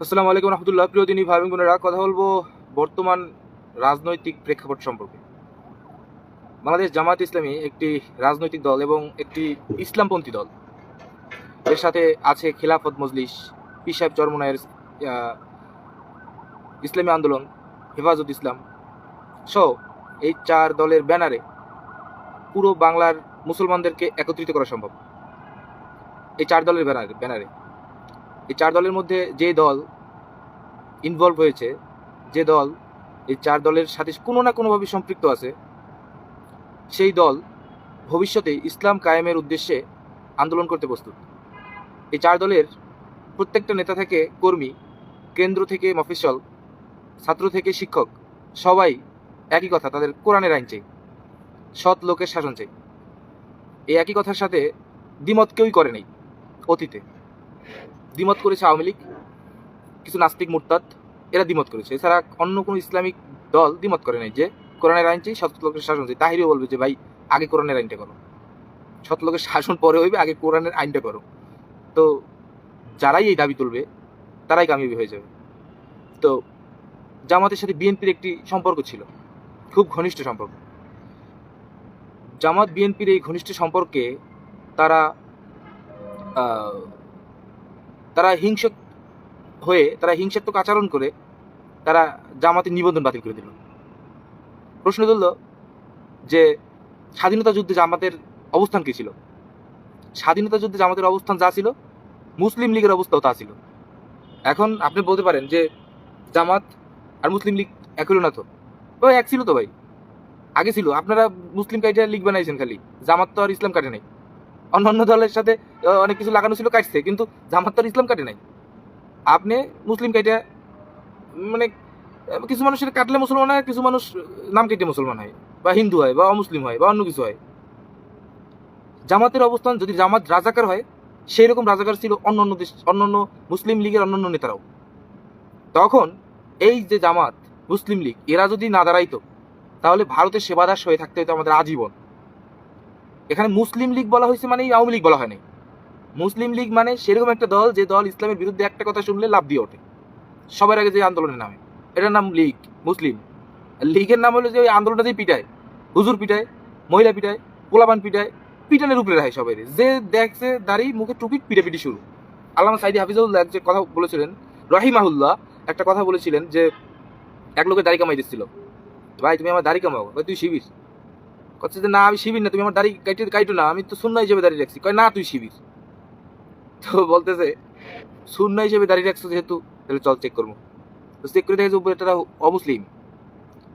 আসসালামু আলাইকুম রহমতুল্লাহ। প্রিয় দিনী ভাই বোনেরা, কথা বলবো বর্তমান রাজনৈতিক প্রেক্ষাপট সম্পর্কে। বাংলাদেশ জামায়াত ইসলামী একটি রাজনৈতিক দল এবং একটি ইসলামপন্থী দল। এর সাথে আছে খিলাফত মজলিস, পীর সাহেব চরমনায়ের ইসলামী আন্দোলন, হেফাজত ইসলাম সহ এই চার দলের ব্যানারে পুরো বাংলার মুসলমানদেরকে একত্রিত করা সম্ভব। এই চার দলের ব্যানারে এই চার দলের মধ্যে যে দল ইনভলভ হয়েছে, যে দল এই চার দলের সাথে কোনো না কোনোভাবে সম্পৃক্ত আছে, সেই দল ভবিষ্যতে ইসলাম কায়েমের উদ্দেশ্যে আন্দোলন করতে প্রস্তুত। এই চার দলের প্রত্যেকটা নেতা থেকে কর্মী, কেন্দ্র থেকে মফিসল, ছাত্র থেকে শিক্ষক, সবাই একই কথা, তাদের কোরআনের আইন চাই, সৎ লোকের শাসন চাই। এই একই কথার সাথে দ্বিমত কেউই করে নেই। অতীতে দ্বিমত করেছে আওয়ামী লীগ, কিছু নাস্তিক মুরতাদ, এরা দ্বিমত করেছে। এছাড়া অন্য কোনো ইসলামিক দল দ্বিমত করে নাই যে কোরআনের আইন চাই, সৎ লোকের শাসন চাই। তাহিরিও বলবে যে ভাই আগে কোরআনের আইনটা করো, সৎ লোকের শাসন পরে হইবে, আগে কোরআনের আইনটা করো। তো যারাই এই দাবি তুলবে তারাই কামিয়াবি হয়ে যাবে। তো জামাতের সাথে বিএনপির একটি সম্পর্ক ছিল, খুব ঘনিষ্ঠ সম্পর্ক। জামাত বিএনপির এই ঘনিষ্ঠ সম্পর্কে তারা তারা হিংসক হয়ে, তারা হিংসাত্মক আচরণ করে তারা জামাতের নিবন্ধন বাতিল করে দিল। প্রশ্ন তুলল যে স্বাধীনতা যুদ্ধে জামাতের অবস্থান কী ছিল? স্বাধীনতা যুদ্ধে জামাতের অবস্থান যা ছিল, মুসলিম লীগের অবস্থাও তা ছিল। এখন আপনি বলতে পারেন যে জামাত আর মুসলিম লীগ এক হলো না, তো ওই এক ছিল তো ভাই, আগে ছিল। আপনারা মুসলিম কাইটা লীগ বানাইছেন খালি, জামাত তো আর ইসলাম কাটে নাই। অন্যান্য দলের সাথে অনেক কিছু লাগানো ছিল, কাটছে, কিন্তু জামাত তো আর ইসলাম কাটে নাই। আপনি মুসলিম কাইটা মানে কিছু মানুষের কাটলে মুসলমান হয়, কিছু মানুষ নাম কেটে মুসলমান হয়, বা হিন্দু হয়, বা অমুসলিম হয়, বা অন্য কিছু হয়। জামাতের অবস্থান, যদি জামাত রাজাকার হয়, সেই রকম রাজাকার ছিল অন্যান্য মুসলিম লীগের অন্যান্য নেতারাও। তখন এই যে জামাত, মুসলিম লীগ, এরা যদি না দাঁড়াইতো, তাহলে ভারতের সেবাদাস হয়ে থাকতে হতো আমাদের আজীবন। এখানে মুসলিম লীগ বলা হয়েছে মানে আওয়ামী লীগ বলা হয় নাই। মুসলিম লীগ মানে সেরকম একটা দল, যে দল ইসলামের বিরুদ্ধে একটা কথা শুনলে লাভ দিয়ে ওঠে। সবার আগে যে আন্দোলনের নামে, এটার নাম লীগ, মুসলিম। লীগের নাম হলো যে ওই আন্দোলনটা যে পিটায়, হুজুর পিটায়, মহিলা পিটায়, পোলাপান পিটায়, পিটানের উপরে রাখে সবাই। যে দেখছে দাড়ি মুখে টুপি, পিটাপিটি শুরু। আল্লামা সাইদি হাফিজুল্লাহ যে কথা বলেছিলেন, রহিমাহুল্লাহ একটা কথা বলেছিলেন যে এক লোকের দাড়ি কামাই দিচ্ছিল, ভাই তুমি আমার দাড়ি কামাও, ভাই তুই শিবির। কথা যে না আমি শিবির না, তুমি আমার দাড়ি কাইটো না, আমি তো সুন্নাহ হিসেবে দাড়ি রাখছি। কয় না তুই শিবির। তো বলতেছে সুন্নাহ হিসেবে দাড়ি রাখছো যেহেতু, তাহলে চল চেক করবো। তো চেক করে দেখে উপরে তারা অমুসলিম।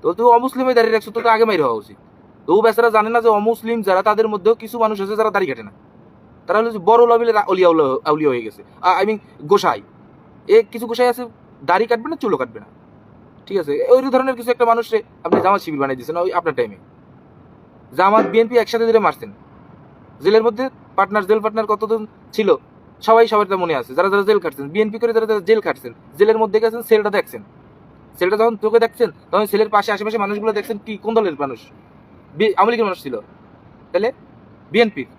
তো তুই অমুসলিম হয়ে দাঁড়িয়ে রাখছো, তো আগে মাইর হওয়া উচিত। তো ও বেচারা জানে না যে অমুসলিম যারা, তাদের মধ্যেও কিছু মানুষ আছে যারা দাড়ি কাটে না। তারা হলো যে বড় লেভেলের আউলিয়া হয়ে গেছে। আই মিন গোসাই। কিছু গোসাই আছে দাড়ি কাটবে না, চুলও কাটবে না, ঠিক আছে? ওই ধরনের কিছু একটা মানুষে আপনি জামাত শিবির বানিয়ে দিয়েছেন ওই আপনার টাইমে। জামাত বিএনপি একসাথে ধরে মারছেন। জেলের মধ্যে জেল পার্টনার কতজন ছিল সবাই সবার মনে আছে। যারা যারা জেল খাটছেন, বিএনপি করে যারা যারা জেল খাটছেন, জেলের মধ্যে গেছেন, সেলটা দেখছেন। সেলটা যখন চোখে দেখছেন, তখন সেলের পাশে আশেপাশে মানুষগুলো দেখছেন কি কোন দলের মানুষ? আওয়ামী লীগের মানুষ ছিল। তাহলে বিএনপির,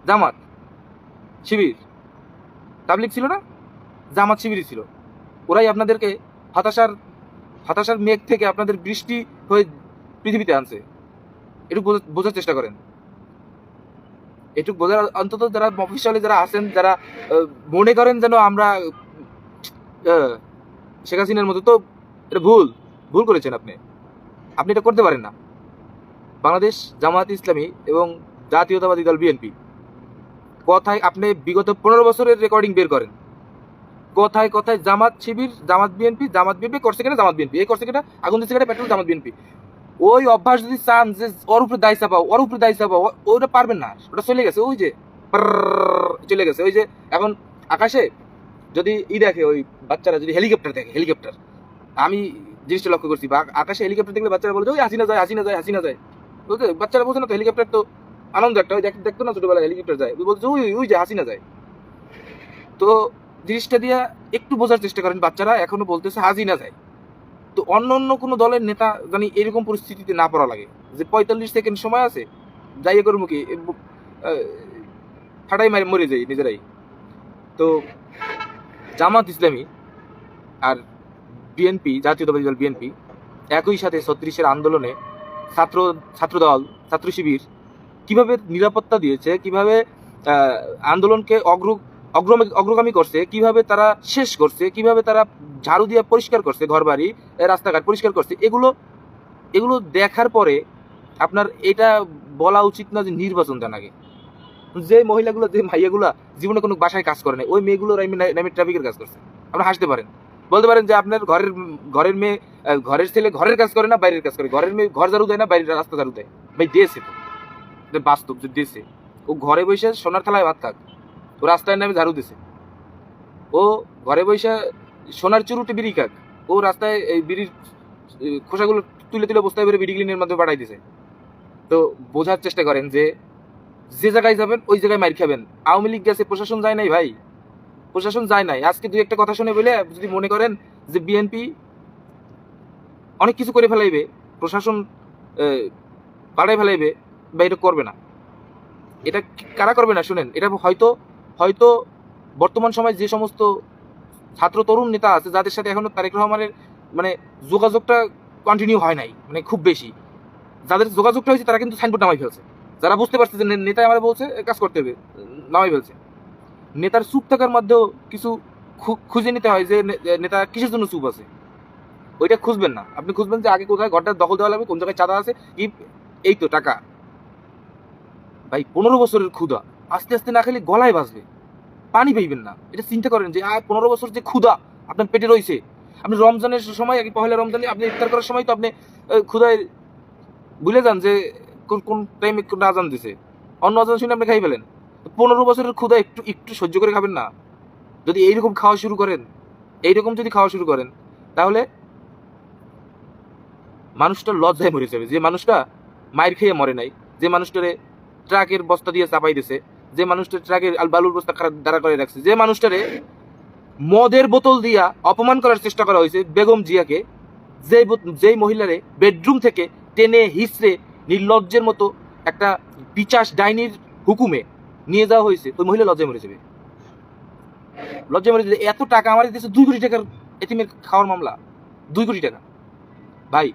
জামাত, শিবির, তাবলিগ ছিল না? জামাত শিবিরই ছিল। ওরাই আপনাদেরকে হতাশার মেঘ থেকে আপনাদের বৃষ্টি হয়ে পৃথিবীতে আনছে। এটুকু বোঝার চেষ্টা করেন। এটুকু বোঝার, অন্তত যারা মফিসলে যারা আছেন, যারা মনে করেন যেন আমরা শেখ হাসিনার মতো, তো এটা ভুল করেছেন। আপনি এটা করতে পারেন না। বাংলাদেশ জামায়াত ইসলামী এবং জাতীয়তাবাদী দল বিএনপি, কথায় আপনি বিগত 15 বছরের রেকর্ডিং বের করেন, কথায় কথায় জামাত শিবির, জামাত বিএনপি করছে কিনা, জামাত বিএনপি এই করছে কিনা, আগুন দিচ্ছে কিনা পেট্রোল, জামাত বিএনপি। ওই অভ্যাস যদি চান যে ওর উপরে দায় চাপাও, ওটা পারবেন না। ওটা চলে গেছে, ওই যে চলে গেছে। ওই যে এখন আকাশে যদি দেখে, ওই বাচ্চারা যদি হেলিকপ্টার দেখে, হেলিকপ্টার, আমি জিনিসটা লক্ষ্য করছি, বা আকাশে হেলিকপ্টার দেখলে বাচ্চারা বলে ওই হাসিনা যায়। বুঝতে বাচ্চারা বোঝে না তো, হেলিকপ্টার তো আনন্দ একটা, ওই দেখতো না ছোটবেলায় হেলিকপ্টার যায়, বলছে ওই যে হাসিনা যায়। তো জিনিসটা দিয়ে একটু বোঝার চেষ্টা করেন, বাচ্চারা এখনো বলতেছে হাসিনা যায়। তো অন্য কোনো দলের নেতা জানি এরকম পরিস্থিতিতে না পড়া লাগে, যে 45 সেকেন্ড সময় আছে, যাইয়ে করবো কি, ফাটাই মরে যাই নিজেরাই। তো জামাত ইসলামী আর বিএনপি, জাতীয়তাবাদী দল বিএনপি একই সাথে 36-এর আন্দোলনে ছাত্রদল, ছাত্র শিবির কিভাবে নিরাপত্তা দিয়েছে, কিভাবে আন্দোলনকে অগ্রগামী করছে, কিভাবে তারা শেষ করছে, কিভাবে তারা ঝাড়ু দিয়ে পরিষ্কার করছে, ঘরবাড়ি রাস্তাঘাট পরিষ্কার করছে, এগুলো দেখার পরে আপনার এটা বলা উচিত না যে নির্বাচন দেন আগে। যে মহিলাগুলো, যে ভাইয়াগুলো জীবনে কোনো বাসায় কাজ করে না, ওই মেয়েগুলো নামে ট্রাফিকের কাজ করছে। আপনারা হাসতে পারেন, বলতে পারেন যে আপনার ঘরের মেয়ে, ঘরের ছেলে ঘরের কাজ করে না, বাইরের কাজ করে। ঘরের মেয়ে ঘর ঝাড়ু দেয় না, বাইরের রাস্তা ঝাড়ু দেয়। ভাই দিয়েছে তো, বাস্তব যে দিয়েছে। ও ঘরে বসে সোনার থালায় ভাত খাক, ও রাস্তায় নামে ঝাড়ু দিছে। ও ঘরে বসে সোনার চুরুটে বিড়ি খাক, ও রাস্তায় এই বিড়ির খোসাগুলো তুলে তুলে বস্তায় বেরো বিড়ি ক্লিনের মাধ্যমে পাঠাই দিছে। তো বোঝার চেষ্টা করেন যে জায়গায় যাবেন ওই জায়গায় মাইর খাবেন। আওয়ামী লীগ গেছে, প্রশাসন যায় নাই ভাই, প্রশাসন যায় নাই। আজকে দুই একটা কথা শুনে বলে যদি মনে করেন যে বিএনপি অনেক কিছু করে ফেলাইবে, প্রশাসন পাড়ায় ফেলাইবে, বা এটা করবে না। এটা কারা করবে না শুনেন, এটা হয়তো বর্তমান সময় যে সমস্ত ছাত্র তরুণ নেতা আছে যাদের সাথে এখনো তারেক রহমানের মানে যোগাযোগটা কন্টিনিউ হয় নাই, মানে খুব বেশি, যাদের যোগাযোগটা হয়েছে তারা কিন্তু সাইনবোর্ড নামাই ফেলছে। যারা বুঝতে পারছে যে নেতা আমার বলছে কাজ করতে হবে, নামাই ফেলছে। নেতার চুপ থাকার মধ্যেও কিছু খুঁজে নিতে হয় যে নেতা কিসের জন্য চুপ আছে, ওইটা খুঁজবেন না। আপনি খুঁজবেন যে আগে কোথায় ঘরটা দখল দেওয়া লাগবে, কোন জায়গায় চাঁদা আছে, কি এই তো টাকা। ভাই 15 বছরের ক্ষুধা আস্তে আস্তে না খেলে গলায় বাজবে, পানি পাইবেন না। এটা চিন্তা করেন যে 15 বছর যে ক্ষুধা আপনার পেটে রয়েছে। আপনি রমজানের সময়, পহেলা রমজানে আপনি ইফতার করার সময় তো আপনি ক্ষুধায় ভুলে যান যে কোন টাইমে কোন আজান দিছে, অন্য আজান শুনে আপনি খাই ফেলেন। 15 বছরের ক্ষুধা একটু সহ্য করে খাবেন না? যদি এইরকম খাওয়া শুরু করেন, তাহলে মানুষটা লজ্জায় মরে যাবে। যে মানুষটা মায়ের খেয়ে মরে নাই, যে মানুষটারে ট্রাকের বস্তা দিয়ে চাপাই দিছে, যে মানুষটা ট্রাকের বালুর বস্তা দাঁড়া করে রাখছে, যে মানুষটারে মদের বোতল দিয়া অপমান করার চেষ্টা করা হয়েছে বেগম জিয়াকে, যেই মহিলারে বেডরুম থেকে টেনে হিসড়ে নির্লজ্জের মতো একটা পিচাস ডাইনির হুকুমে নিয়ে যাওয়া হয়েছে, ওই মহিলা লজ্জায় মরে যাবে। এত টাকা আমার দিয়েছে, 2 কোটি টাকার এতিমের খাওয়ার মামলা, 2 কোটি টাকা। ভাই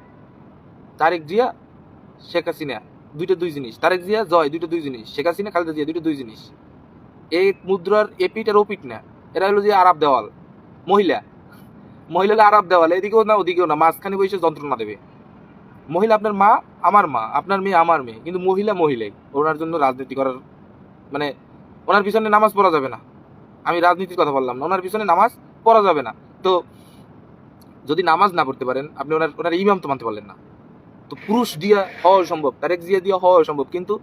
তারেক জিয়া, শেখ হাসিনা দুইটা দুই জিনিস, তারেক জিয়া জয় দুইটা দুই জিনিস, শেখ হাসিনা খালেদা জিয়া দুইটা দুই জিনিস। এই মুদ্রার এপিট আর ওপিট না, এরা হলো যে আরব দেওয়াল। মহিলা আরব দেওয়াল, এদিকেও না ওদিকেও না, মাঝখানে বসে যন্ত্রণা দেবে। মহিলা আপনার মা, আমার মা, আপনার মেয়ে আমার মেয়ে, কিন্তু মহিলাই। ওনার জন্য রাজনীতি করার মানে ওনার পিছনে নামাজ পড়া যাবে না। আমি রাজনীতির কথা বললাম না, ওনার পিছনে নামাজ পড়া যাবে না। তো যদি নামাজ না পড়তে পারেন আপনি, ওনার ইমাম তো মানতে পারলেন না। তো পুরুষ দিয়া হওয়া সম্ভব, তারেক জিয়া দিয়া হওয়া সম্ভব। কিন্তু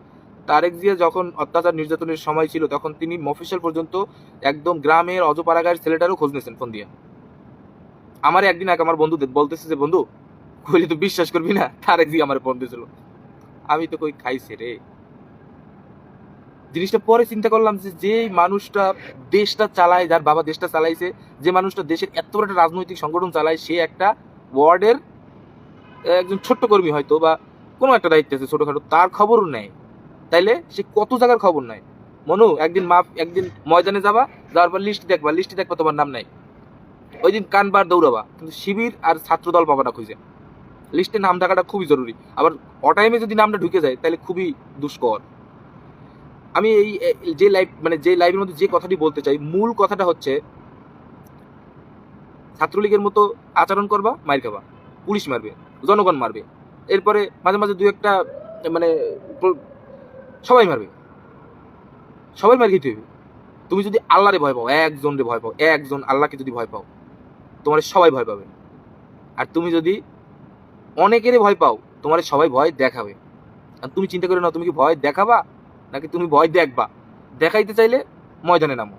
তারেক জিয়া যখন অত্যাচার নির্যাতনের সময় ছিল, তখন তিনি মফিসল পর্যন্ত একদম গ্রামের অজপাড়াগার ছেলেটারও খোঁজ নিয়েছেন ফোন দিয়া। আমার একদিন আগে আমার বন্ধু বলতেছে যে বন্ধু কইলে তো বিশ্বাস করবি না, তারেক জিয়া আমার ফোন দিয়েছিল। আমি তো কই খাইছে রে জিনিসটা। পরে চিন্তা করলাম যে মানুষটা দেশটা চালায়, যার বাবা দেশটা চালাইছে, যে মানুষটা দেশের এত বড় একটা রাজনৈতিক সংগঠন চালায়, সে একটা ওয়ার্ডের একজন ছোট্ট কর্মী হয়তো, বা কোনো একটা দায়িত্ব আছে ছোটখাটো, তার খবর নেয়। তাইলে সে কত জায়গার খবর নেয়। মনু একদিন ময়দানে যাওয়ার পর লিস্ট দেখবা তোমার নাম নাই, ওই দিন কানবার দৌড়াবা, কিন্তু শিবির আর ছাত্রদল পাবাটা খুঁজে। লিস্টে নাম থাকাটা খুবই জরুরি। আবার অটাইমে যদি নামটা ঢুকে যায় তাহলে খুবই দুষ্কর। আমি এই যে লাইভের মধ্যে যে কথাটি বলতে চাই, মূল কথাটা হচ্ছে ছাত্রলীগের মতো আচরণ করবা, মার খাবা, পুলিশ মারবে, জনগণ মারবে, এরপরে মাঝে মাঝে 2-1টা মানে সবাই মারবে, সবাই মার খেতে হবে। তুমি যদি আল্লাহরে ভয় পাও, একজনরে ভয় পাও, একজন আল্লাহকে যদি ভয় পাও, তোমার সবাই ভয় পাবে। আর তুমি যদি অনেকেরই ভয় পাও, তোমার সবাই ভয় দেখাবে। আর তুমি চিন্তা করে নাও, তুমি কি ভয় দেখাবা নাকি তুমি ভয় দেখবা? দেখাইতে চাইলে ময়দানে নামো,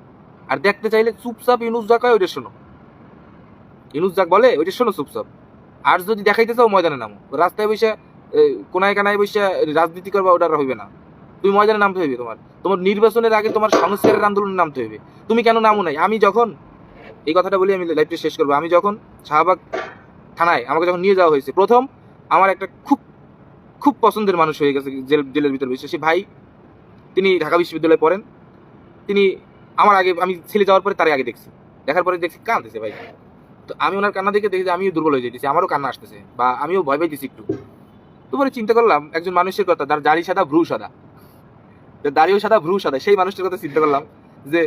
আর দেখতে চাইলে চুপচাপ ইউনুস যা কয় ওইটা শোনো, ইউনুস যাক বলে ওইটা শোনো চুপচাপ। আর যদি দেখাইতে চাও ময়দানে নামো, রাস্তায় বসে কোনায় কানায় বসে রাজনীতি করবা, ওটা হইবে না। তুমি ময়দানে নামতে হইবে, তোমার নির্বাচনের আগে তোমার সংস্কারের আন্দোলনে নামতে হইবে। তুমি কেন নামো নাই? আমি যখন এই কথাটা বলি, আমি লাইভটা শেষ করবো। আমি যখন শাহবাগ থানায় আমাকে যখন নিয়ে যাওয়া হয়েছে, প্রথম আমার একটা খুব খুব পছন্দের মানুষ হয়ে গেছে জেলের ভিতরে বসে, সে ভাই, তিনি ঢাকা বিশ্ববিদ্যালয়ে পড়েন। তিনি আমার আগে, আমি ছেলে যাওয়ার পরে তার আগে দেখার পরে দেখছি কাঁদতেছে ভাই। তো আমি ওনার কান্না দেখে দেখি যে আমিও দুর্বল হয়ে যেতেছি, আমারও কান্না আসতেছে বা আমিও ভয় পাইতেছি একটু। তো পরে চিন্তা করলাম একজন মানুষের কথা, তার দাড়ি সাদা ভ্রু সাদা, দাড়িও সাদা ভ্রু সাদা, সেই মানুষটার কথা চিন্তা করলাম যে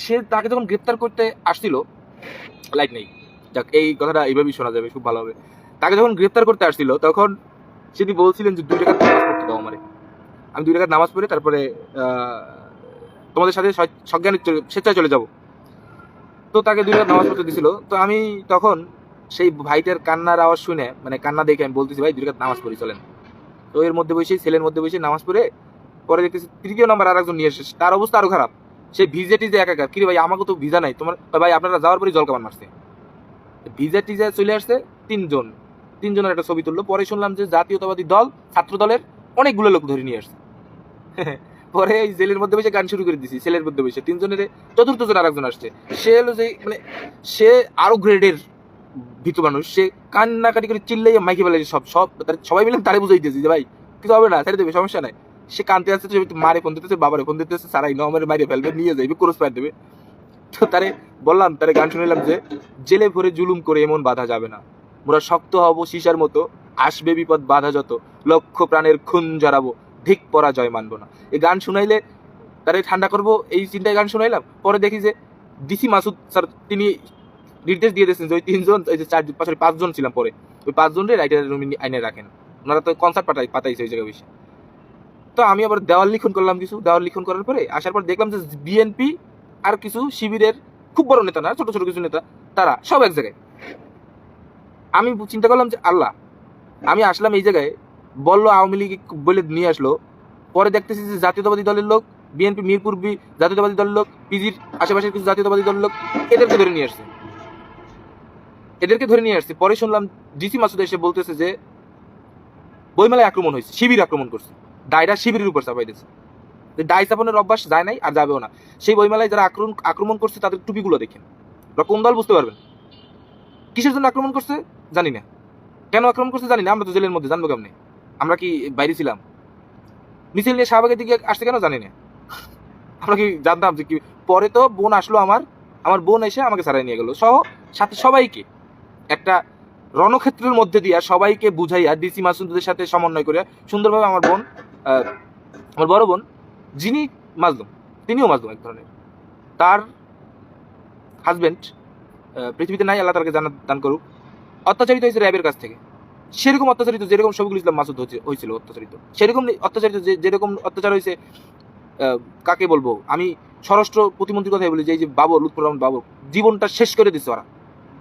সে তাকে যখন গ্রেপ্তার করতে আসছিল, লাইট নেই, যাক এই কথাটা এইভাবেই শোনা যাবে, খুব ভালো হবে। তাকে যখন গ্রেপ্তার করতে আসছিল তখন তিনি বলছিলেন যে 2 টাকার নামাজ পড়তে দাও আমারে, আমি 2 টাকার নামাজ পড়ে তারপরে তোমাদের সাথে সজ্ঞানে স্বেচ্ছায় চলে যাব। তো তাকে 2 টাকার নামাজ পড়তে দিছিল। তো আমি তখন সেই ভাইটার কান্নার আওয়াজ শুনে, মানে কান্না দেখে আমি বলতেছি ভাই 2 টাকার নামাজ পড়ি চলেন। তো এর মধ্যে বসে, ছেলের মধ্যে বসে নামাজ পড়ে পরে দেখতেছি 3য় নাম্বার আর একজন নিয়ে এসেছে, তার অবস্থা আরো খারাপ, সে ভিজে টিজে একাকার। কিরে ভাই আমাকে তো ভিজা নাই তোমার, ভাই আপনারা যাওয়ার পরে জল কামান মারছে, ভিজা টিজা চলে আসছে। 3জনের একটা ছবি তুললো। পরে শুনলাম যে জাতীয়তাবাদী দল, ছাত্র দলের অনেকগুলো লোক ধরে নিয়ে আসছে। পরে এই জেলের মধ্যে বসে গান শুরু করে দিছি, ছেলের মধ্যে বসে 3জনের 4র্থ জন আর একজন আসছে, সে হলো যে মানে সে আরো গ্রেডের ভীতু মানুষ, সে কান্নাকাটি করে চিল্লাই মাইকে ফেলে সবাই মিলে তারে বুঝাই দিয়েছি যে ভাই কিছু হবে না, ছেড়ে দেবে, সমস্যা নাই। সে কানতে আসছে, মারে ফোন দিতেছে, বাবারে ফোন দিতেছে, সারাই নমের মারিয়ে ফেলবে, নিয়ে যাইবে, ক্রস ফায়ার দেবে। তো তারে বললাম, তারে গান শুনিলাম যে জেলে ভরে জুলুম করে এমন বাধা যাবে না, মোরা শক্ত হব সীসার মতো, আসবে বিপদ বাধা যত, লক্ষ প্রাণের খুন জড়াবো, ধিক পরাজয় মানবো না। এই গান শুনাইলে তারে ঠান্ডা করবো, এই চিন্তায় গান শুনাইলাম। পরে দেখি যে ডিসি মাসুদ স্যার তিনি নির্দেশ দিয়ে দিয়েছেন যে ওই 3জন, ওই যে 5জন ছিলাম, পরে ওই 5জনরে রাইটারের রুমে আইনে রাখেন, ওনারা তো কনসার্ট পাতাইছে ওই জায়গায় বেশি। তো আমি আবার দেওয়াল লিখন করলাম, কিছু দেওয়াল লিখন করার পরে আসার পর দেখলাম যে বিএনপি আর কিছু শিবিরের খুব বড় নেতা না, ছোট ছোট কিছু নেতা, তারা সব এক জায়গায়। আমি চিন্তা করলাম যে আল্লাহ, আমি আসলাম এই জায়গায়, বললো আওয়ামী লীগ বলে নিয়ে আসলো, পরে দেখতেছি যে জাতীয়তাবাদী দলের লোক, বিএনপি মিরপুর জাতীয়তাবাদী দলের লোক, পিজির আশেপাশের কিছু জাতীয়তাবাদী দলের লোক, এদেরকে ধরে নিয়ে আসছে। পরে শুনলাম ডিসি মাসুদ এসে বলতেছে যে বইমেলায় আক্রমণ হয়েছে, শিবির আক্রমণ করছে, দায়রা শিবিরের উপর চাপাই দিয়েছে। দায় চাপানোর অভ্যাস যায় নাই আর যাবেও না। সেই বইমেলায় যারা আক্রমণ করছে তাদের টুপিগুলো দেখেন, বা কোন দল বুঝতে পারবেন। কিসের জন্য আক্রমণ করছে জানি না, কেন আক্রমণ করছে জানি না, আমরা তো জেলের মধ্যে, জানবো কেমনে? আমরা কি বাইরে ছিলাম? মিছিল নিয়ে শাহবাগের দিকে আসছে কেন জানি না, আমরা কি জানতাম যে কি? পরে তো বোন আসলো, আমার বোন এসে আমাকে ছাড়াই নিয়ে গেল, সহ সাথে সবাইকে একটা রণক্ষেত্রের মধ্যে দিয়া সবাইকে বুঝাইয়া ডিসি মাসুদের সাথে সমন্বয় করে সুন্দরভাবে আমার বোন, আমার বড় বোন যিনি মাজলুম, তিনিও মাজলুম এক ধরনের, তার হাজবেন্ড পৃথিবীতে নাই, আল্লাহ তাকে জান্নাত দান করুক, অত্যাচারিত হয়েছে র্যাবের কাছ থেকে। সেরকম অত্যাচারিত যেরকম শফিকুল ইসলাম মাসুদ হয়েছিল অত্যাচারিত, সেরকম অত্যাচারিত যেরকম অত্যাচার হয়েছে, কাকে বলবো, আমি স্বরাষ্ট্র প্রতিমন্ত্রীর কথাই বলি, যে এই যে বাবর, লুৎফর রহমান বাবর, জীবনটা শেষ করে দিচ্ছে ওরা,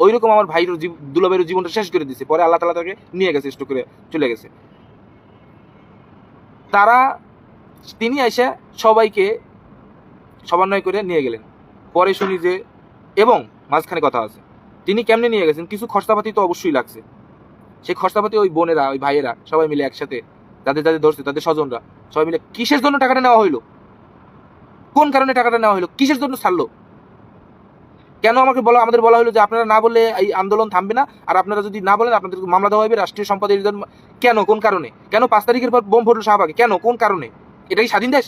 ওইরকম আমার ভাইয়ের দুলাভাইয়ের জীবনটা শেষ করে দিচ্ছে। পরে আল্লাহ তাআলা তাকে নিয়ে গেছে, স্ট্রোক করে চলে গেছে। তিনি এসে সবাইকে সমন্বয় করে নিয়ে গেলেন। পরে শুনি যে, এবং মাঝখানে কথা আছে, তিনি কেমনে নিয়ে গেছেন, কিছু খরচাপাতি তো অবশ্যই লাগছে। সেই খরচাপাতি ওই বোনেরা, ওই ভাইয়েরা সবাই মিলে একসাথে, যাদের যাদের ধরছে তাদের স্বজনরা সবাই মিলে, কিসের জন্য টাকাটা নেওয়া হইলো, কোন কারণে টাকাটা নেওয়া হইলো, কিসের জন্য ছাড়লো, কেন আমাদের বলা হলো যে আপনারা না বললে এই আন্দোলন থামবে না, আর আপনারা যদি না বলেন আপনাদের মামলা দেওয়া হবে রাষ্ট্রীয় সম্পদের জন্য। কেন, কোন কারণে, কেন 5 তারিখের পর বোম ফুটলো শাহবাগে, কেন, কোন কারণে? এটা কি স্বাধীন দেশ?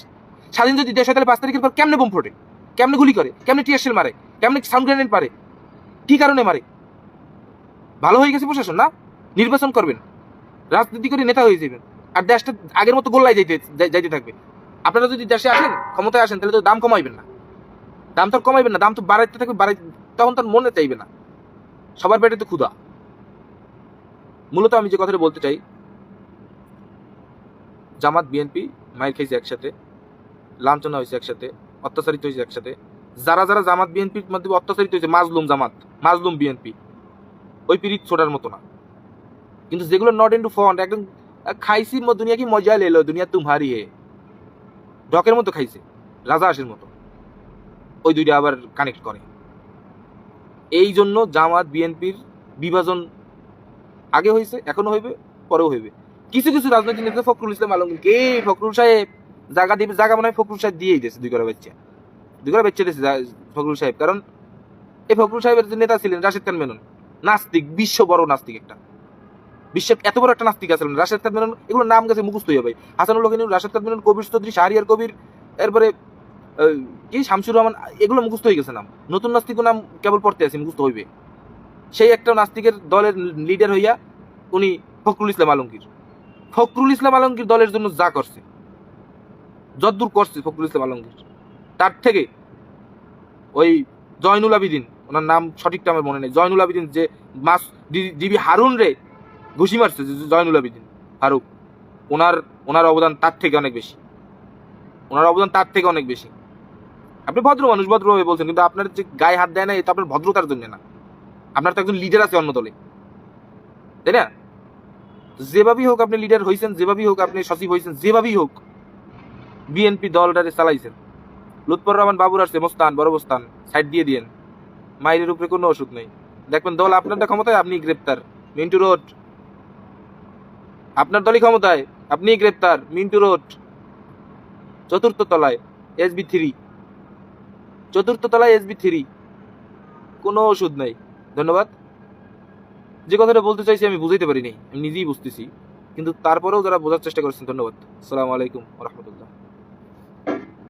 স্বাধীন যদি দেশ হয় তাহলে 5 তারিখের পর কেমনে বোম ফোটে, কেমনে গুলি করে, কেমনে টিয়ার শেল মারে, কেমনে সাউন্ড গ্রেনেড মারে, কি কারণে মারে? ভালো হয়ে গেছে প্রশাসন না? নির্বাচন করবেন, রাজনীতি করে নেতা হয়ে যাবেন, আর দেশটা আগের মতো গোল্লায় যাইতে থাকবে। আপনারা যদি দেশে আসেন, ক্ষমতায় আসেন, তাহলে তো দাম কমাইবেন না, দাম তো কমাইবেন না, দাম তো বাড়াইতে থাকবে, তখন তার মনে চাইবে না, সবার পেটে তো ক্ষুধা। মূলত আমি যে কথাটা বলতে চাই, জামাত বিএনপি মাইর খাইছে একসাথে, লাঞ্ছনা হয়েছে একসাথে, অত্যাচারিত হয়েছে একসাথে। যারা যারা জামাত বিএনপির মধ্যে অত্যাচারিত হয়েছে, মাজলুম জামাত, মাজলুম বিএনপি, ওই পিরিত ছোটার মতো না। কিন্তু যেগুলো নট ইন্টু ফন্ট, একদম খাইছি দুনিয়া কি মজা লেলো, দুনিয়া তুমহারি হে, ডকের মতো খাইছে, রাজা হাসির মতো, ওই দুইটা আবার কানেক্ট করে। এই জন্য জামাত বিএনপির বিভাজন আগে হয়েছে, এখনো হইবে, পরেও হইবে। কিছু কিছু রাজনৈতিক নেতা, ফখরুল ইসলাম আলমগীর, কে ফখরুল সাহেব জায়গা দিবে, জায়গা মনে হয় ফখরুল সাহেব দিয়েই দিয়েছে, দুই করে বেচে দিয়েছে ফখরুল সাহেব। কারণ এই ফখরুল সাহেবের যে নেতা ছিলেন রাশেদ খান মেনন, নাস্তিক, বিশ্ব বড় নাস্তিক, একটা বিশ্বের এত বড় একটা নাস্তিক আছিলেন রাশেদ খান মেনন। এগুলো নাম গেছে মুখস্থ হয়ে ভাই, হাসানুল হক, রাশেদ খান মেনন, কবির চৌধুরী, শাহরিয়ার কবির, এরপরে কি শামসুর রহমান, এগুলো মুখস্থ হয়ে গেছে নাম। নতুন নাস্তিক নাম কেবল পড়তে আছে, মুখস্থ হইবে। সেই একটা নাস্তিকের দলের লিডার হইয়া উনি ফখরুল ইসলাম আলমগীর। ফখরুল ইসলাম আলমগীর দলের জন্য যা করছে, যদ্দূর করছে ফখরুল ইসলাম আলমগীর, তার থেকে ওই জয়নুল আবিদিন, ওনার নাম সঠিকটা আমার মনে নেই, জয়নুল আবিদিন যে মাস ডিবি হারুন রে ঘুষি মারছে, জয়নুল আবিদিন ফারুক, ওনার অবদান তার থেকে অনেক বেশি, ওনার অবদান তার থেকে অনেক বেশি। আপনি ভদ্র মানুষ, ভদ্র হয়ে বলছেন, কিন্তু আপনার যে গায়ে হাত দেয় না, এটা আপনার ভদ্রতার জন্য না, আপনার তো একজন লিডার আছে অন্য দলে, তাই না? যেভাবেই হোক আপনি লিডার হয়েছেন, যেভাবেই হোক আপনি সচিব হয়েছেন, যেভাবেই হোক বিএনপি দলটারে চালাইছেন। লুৎফর রহমান বাবুর আসছে মোস্তান, বড় মোস্তান, সাইড দিয়ে দিয়েন, মাইরের উপরে কোনো ওষুধ নেই। দেখবেন দল আপনারটা ক্ষমতায়, আপনি গ্রেপ্তার। মিন্টু রোড, আপনার দলই ক্ষমতায়, আপনি গ্রেপ্তার। মিন্টু রোড, চতুর্থ তলায় SB3, চতুর্থ তলায় SB3, কোনো ওষুধ নাই। ধন্যবাদ। যে কথাটা বলতে চাইছি আমি বুঝাইতে পারিনি, আমি নিজেই বুঝতেছি, কিন্তু তারপরেও যারা বোঝার চেষ্টা করেছেন ধন্যবাদ। আসসালামু আলাইকুম ওয়া রাহমাতুল্লাহ।